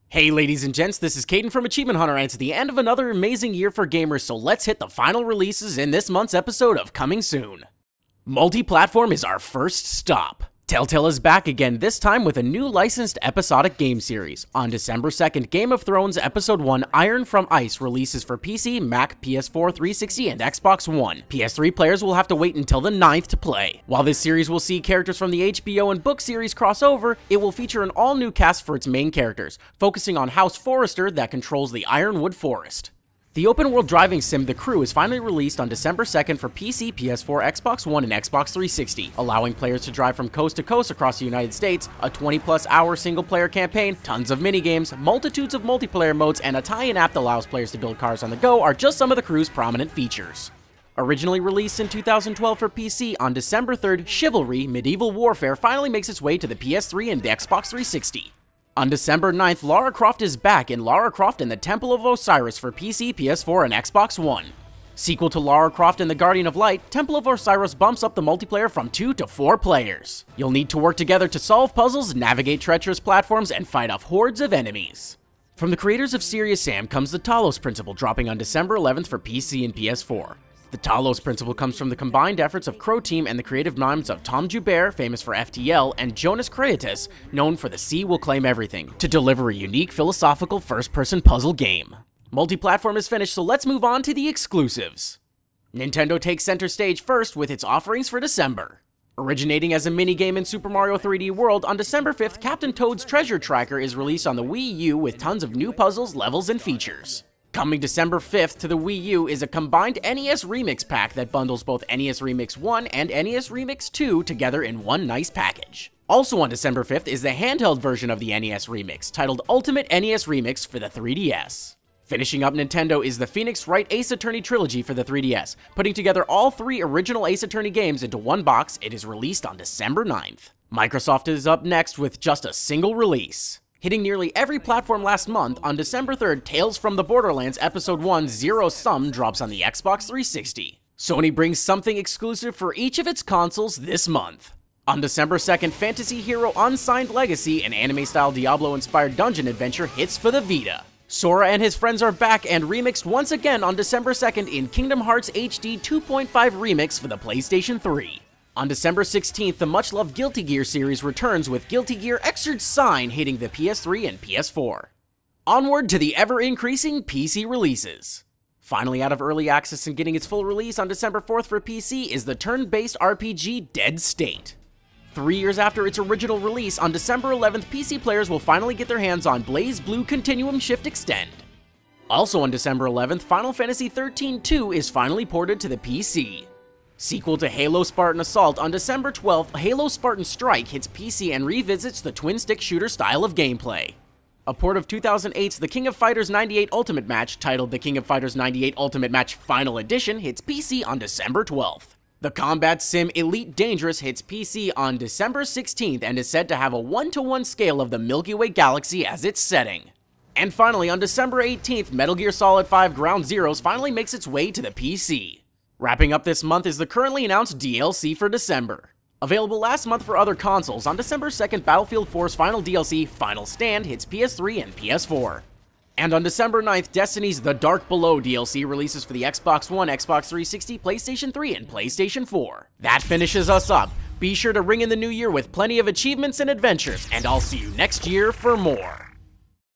Hey ladies and gents, this is Kdin from Achievement Hunter, and it's the end of another amazing year for gamers, so let's hit the final releases in this month's episode of Coming Soon. Multi-platform is our first stop. Telltale is back again, this time with a new licensed episodic game series. On December 2nd, Game of Thrones Episode 1 Iron from Ice releases for PC, Mac, PS4, 360, and Xbox One. PS3 players will have to wait until the 9th to play. While this series will see characters from the HBO and book series cross over, it will feature an all-new cast for its main characters, focusing on House Forrester that controls the Ironwood Forest. The open-world driving sim The Crew is finally released on December 2nd for PC, PS4, Xbox One, and Xbox 360, allowing players to drive from coast to coast across the United States. A 20-plus hour single-player campaign, tons of minigames, multitudes of multiplayer modes, and a tie-in app that allows players to build cars on the go are just some of The Crew's prominent features. Originally released in 2012 for PC, on December 3rd, Chivalry Medieval Warfare finally makes its way to the PS3 and Xbox 360. On December 9th, Lara Croft is back in Lara Croft and the Temple of Osiris for PC, PS4, and Xbox One. Sequel to Lara Croft and the Guardian of Light, Temple of Osiris bumps up the multiplayer from 2 to 4 players. You'll need to work together to solve puzzles, navigate treacherous platforms, and fight off hordes of enemies. From the creators of Serious Sam comes the Talos Principle, dropping on December 11th for PC and PS4. The Talos Principle comes from the combined efforts of Crow Team and the creative minds of Tom Joubert, famous for FTL, and Jonas Creatus, known for The Sea Will Claim Everything, to deliver a unique philosophical first-person puzzle game. Multi-platform is finished, so let's move on to the exclusives. Nintendo takes center stage first with its offerings for December. Originating as a minigame in Super Mario 3D World, on December 5th, Captain Toad's Treasure Tracker is released on the Wii U with tons of new puzzles, levels, and features. Coming December 5th to the Wii U is a combined NES Remix pack that bundles both NES Remix 1 and NES Remix 2 together in one nice package. Also on December 5th is the handheld version of the NES Remix, titled Ultimate NES Remix for the 3DS. Finishing up Nintendo is the Phoenix Wright Ace Attorney trilogy for the 3DS. Putting together all 3 original Ace Attorney games into one box, it is released on December 9th. Microsoft is up next with just a single release. Hitting nearly every platform last month, on December 3rd, Tales from the Borderlands Episode 1 Zero Sum drops on the Xbox 360. Sony brings something exclusive for each of its consoles this month. On December 2nd, Fantasy Hero Unsigned Legacy, an anime-style Diablo-inspired dungeon adventure, hits for the Vita. Sora and his friends are back and remixed once again on December 2nd in Kingdom Hearts HD 2.5 Remix for the PlayStation 3. On December 16th, the much-loved Guilty Gear series returns with Guilty Gear Xrd Sign hitting the PS3 and PS4. Onward to the ever-increasing PC releases. Finally out of early access and getting its full release on December 4th for PC is the turn-based RPG Dead State. 3 years after its original release, on December 11th, PC players will finally get their hands on Blaze Blue Continuum Shift Extend. Also on December 11th, Final Fantasy XIII-2 is finally ported to the PC. Sequel to Halo Spartan Assault, on December 12th, Halo Spartan Strike hits PC and revisits the twin-stick shooter style of gameplay. A port of 2008's The King of Fighters 98 Ultimate Match, titled The King of Fighters 98 Ultimate Match Final Edition, hits PC on December 12th. The combat sim Elite Dangerous hits PC on December 16th and is said to have a 1-to-1 scale of the Milky Way galaxy as its setting. And finally, on December 18th, Metal Gear Solid 5 Ground Zeroes finally makes its way to the PC. Wrapping up this month is the currently announced DLC for December. Available last month for other consoles, on December 2nd, Battlefield 4's final DLC, Final Stand, hits PS3 and PS4. And on December 9th, Destiny's The Dark Below DLC releases for the Xbox One, Xbox 360, PlayStation 3, and PlayStation 4. That finishes us up. Be sure to ring in the new year with plenty of achievements and adventures, and I'll see you next year for more.